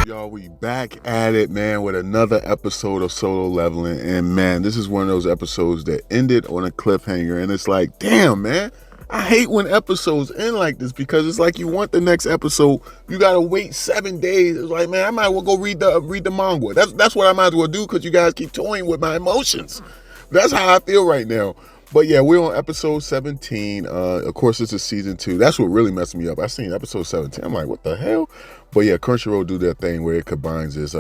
Y'all, we back at it, man, with another episode of Solo Leveling. And man, this is one of those episodes that ended on a cliffhanger. And it's like, damn, man, I hate when episodes end like this because it's like you want the next episode, you gotta wait 7 days. It's like, man, I might as well go read the manga. That's what I might as well do because you guys keep toying with my emotions. That's how I feel right now. But yeah, we're on episode 17. Of course, this is season 2. That's what really messed me up. I seen episode 17. I'm like, what the hell? But yeah, Crunchyroll do their thing where it combines its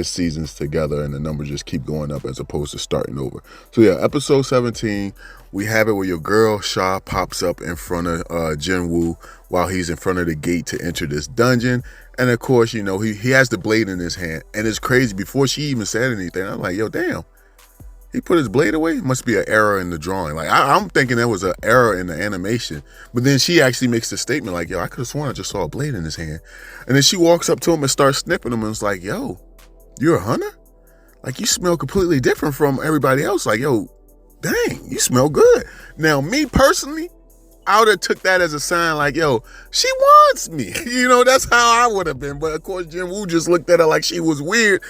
seasons together and the numbers just keep going up as opposed to starting over. So yeah, episode 17, we have it where your girl Sha pops up in front of Jinwoo while he's in front of the gate to enter this dungeon. And of course, you know, he has the blade in his hand. And it's crazy, before she even said anything, I'm like, yo, damn. He put his blade away? It must be an error in the drawing. Like, I'm thinking there was an error in the animation. But then she actually makes the statement like, yo, I could have sworn I just saw a blade in his hand. And then she walks up to him and starts snipping him and it's like, yo, you're a hunter? Like, you smell completely different from everybody else. Like, yo, dang, you smell good. Now, me personally, I would have took that as a sign like, yo, she wants me. You know, that's how I would have been. But of course, Jinwoo just looked at her like she was weird.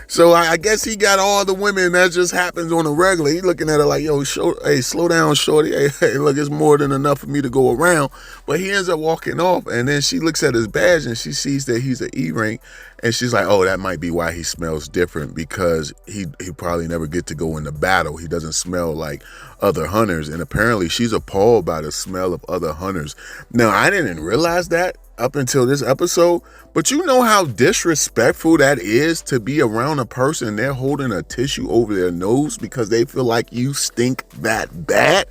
So I guess he got all the women. That just happens on a regular. He looking at her like, yo, hey, slow down, shorty. Hey, look, it's more than enough for me to go around. But he ends up walking off. And then she looks at his badge and she sees that he's an E-rank. And she's like, oh, that might be why he smells different, because he probably never get to go into battle. He doesn't smell like other hunters. And apparently she's appalled by the smell of other hunters. Now, I didn't realize that up until this episode, but you know how disrespectful that is to be around a person and they're holding a tissue over their nose because they feel like you stink that bad?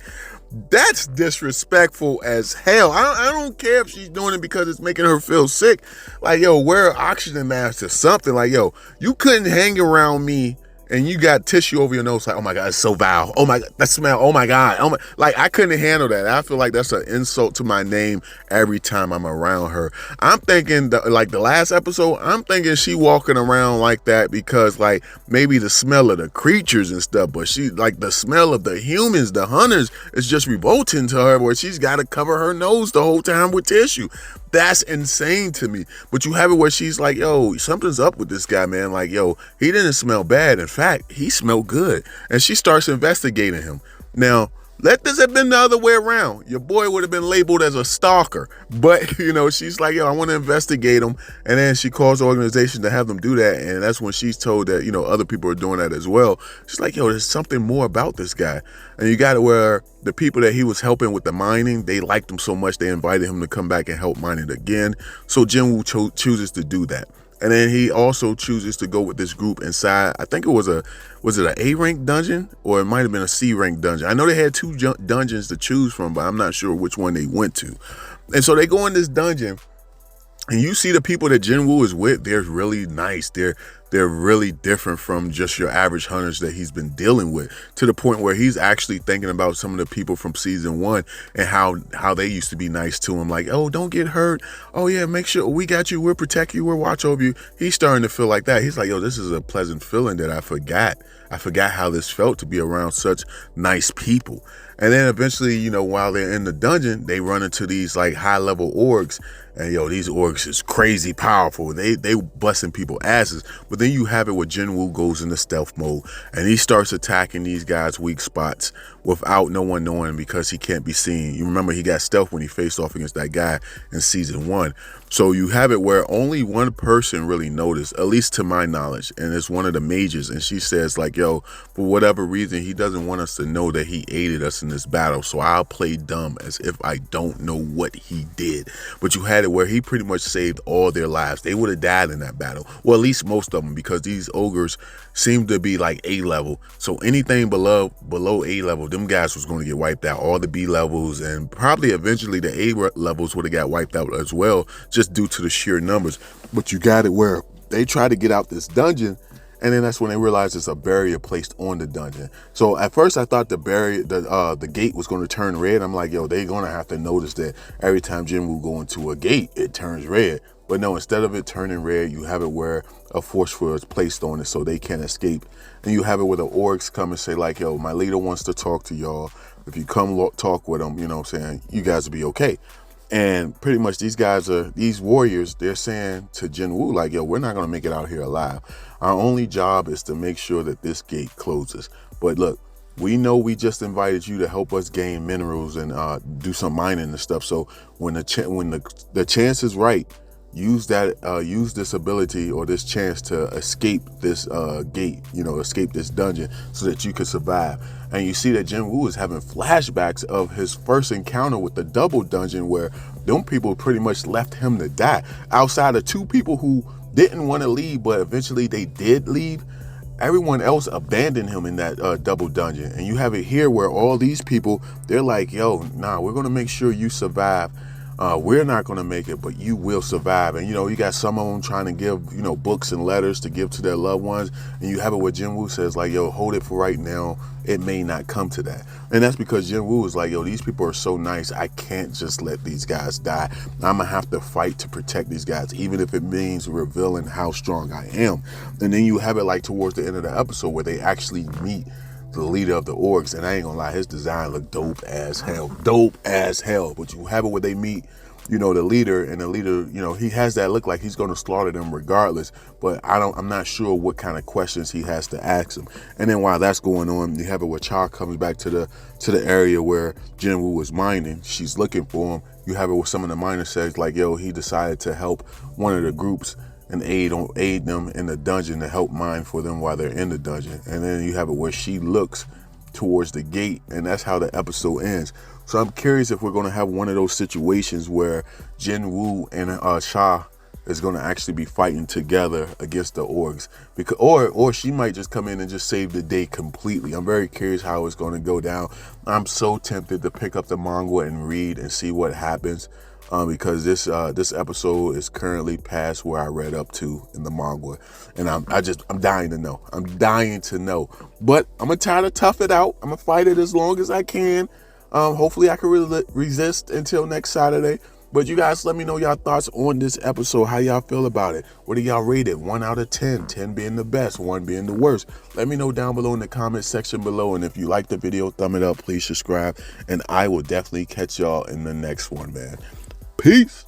That's disrespectful as hell. I don't care if she's doing it because it's making her feel sick. Like, yo, wear an oxygen mask or something. Like, yo, you couldn't hang around me and you got tissue over your nose. Like, oh my God, it's so vile. Oh my God, that smell. Oh my God. Oh my, like, I couldn't handle that. I feel like that's an insult to my name every time I'm around her. I'm thinking like the last episode, I'm thinking she walking around like that because like maybe the smell of the creatures and stuff, but she like the smell of the humans, the hunters, is just revolting to her where she's got to cover her nose the whole time with tissue. That's insane to me. But you have it where she's like, yo, something's up with this guy, man. Like, yo, he didn't smell bad. In fact, he smelled good. And she starts investigating him. Now, let this have been the other way around. Your boy would have been labeled as a stalker. But, you know, she's like, yo, I want to investigate him. And then she calls the organization to have them do that. And that's when she's told that, you know, other people are doing that as well. She's like, yo, there's something more about this guy. And you got it where the people that he was helping with the mining, they liked him so much, they invited him to come back and help mine it again. So Jinwoo chooses to do that. And then he also chooses to go with this group inside. I think it was it an A-rank dungeon or it might have been a C-rank dungeon. I know they had two dungeons to choose from, but I'm not sure which one they went to. And so they go in this dungeon and you see the people that Jinwoo is with, they're really nice. They're really different from just your average hunters that he's been dealing with, to the point where he's actually thinking about some of the people from season 1 and how they used to be nice to him. Like, oh, don't get hurt. Oh yeah, make sure we got you. We'll protect you. We'll watch over you. He's starting to feel like that. He's like, yo, this is a pleasant feeling that I forgot. I forgot how this felt to be around such nice people. And then eventually, you know, while they're in the dungeon, they run into these like high level orcs. And yo, these orcs is crazy powerful. They busting people asses. But then you have it where Jinwoo goes into stealth mode and he starts attacking these guys' weak spots without no one knowing because he can't be seen. You remember he got stealth when he faced off against that guy in season 1. So you have it where only one person really noticed, at least to my knowledge, and it's one of the mages. And she says like, yo, for whatever reason, he doesn't want us to know that he aided us in this battle. So I'll play dumb as if I don't know what he did. But you had it where he pretty much saved all their lives. They would have died in that battle. Well, at least most of them, because these ogres seem to be like A level. So anything below A level, them guys was going to get wiped out. All the B levels and probably eventually the A levels would have got wiped out as well, just due to the sheer numbers. But you got it where they try to get out this dungeon, and then that's when they realize there's a barrier placed on the dungeon. So at first I thought the barrier, the gate was going to turn red. I'm like, yo, they're going to have to notice that every time Jinwoo go into a gate, it turns red. But no, instead of it turning red, you have it where a force field is placed on it so they can't escape. And you have it where the orcs come and say like, yo, my leader wants to talk to y'all. If you come talk with him, you know what I'm saying, you guys will be okay. And pretty much these warriors, they're saying to Jinwoo, like, yo, we're not going to make it out here alive. Our only job is to make sure that this gate closes. But look, we know we just invited you to help us gain minerals and do some mining and stuff. So when the chance is right, use this ability or this chance to escape this gate, escape this dungeon so that you can survive. And you see that Jinwoo is having flashbacks of his first encounter with the double dungeon, where them people pretty much left him to die. Outside of 2 people who didn't want to leave, but eventually they did leave, everyone else abandoned him in that double dungeon. And you have it here where all these people, they're like, yo, nah, we're going to make sure you survive. We're not going to make it, but you will survive. And, you got some of them trying to give, books and letters to give to their loved ones. And you have it where Jinwoo says, like, yo, hold it for right now. It may not come to that. And that's because Jinwoo is like, yo, these people are so nice. I can't just let these guys die. I'm going to have to fight to protect these guys, even if it means revealing how strong I am. And then you have it like towards the end of the episode where they actually meet the leader of the orcs, and I ain't gonna lie, his design looked dope as hell. But you have it where they meet, the leader, and the leader, he has that look like he's gonna slaughter them regardless. But I'm not sure what kind of questions he has to ask them. And then while that's going on, you have it where Cha comes back to the area where Jinwoo was mining. She's looking for him. You have it where some of the miners says like, yo, he decided to help one of the groups and aid them in the dungeon to help mine for them while they're in the dungeon. And then you have it where she looks towards the gate, and that's how the episode ends. So I'm curious if we're going to have one of those situations where Jinwoo and Cha is going to actually be fighting together against the orcs, because or she might just come in and just save the day completely. I'm very curious how it's going to go down. I'm so tempted to pick up the manga and read and see what happens. Because this episode is currently past where I read up to in the manga, and I'm dying to know. I'm dying to know, but I'm gonna try to tough it out. I'm gonna fight it as long as I can. Hopefully I can resist until next Saturday. But you guys, let me know your thoughts on this episode. How y'all feel about it? What do y'all rate it? 1 out of 10, 10 being the best, 1 being the worst. Let me know down below in the comment section below. And if you like the video, thumb it up, please subscribe, and I will definitely catch y'all in the next one, man. Peace.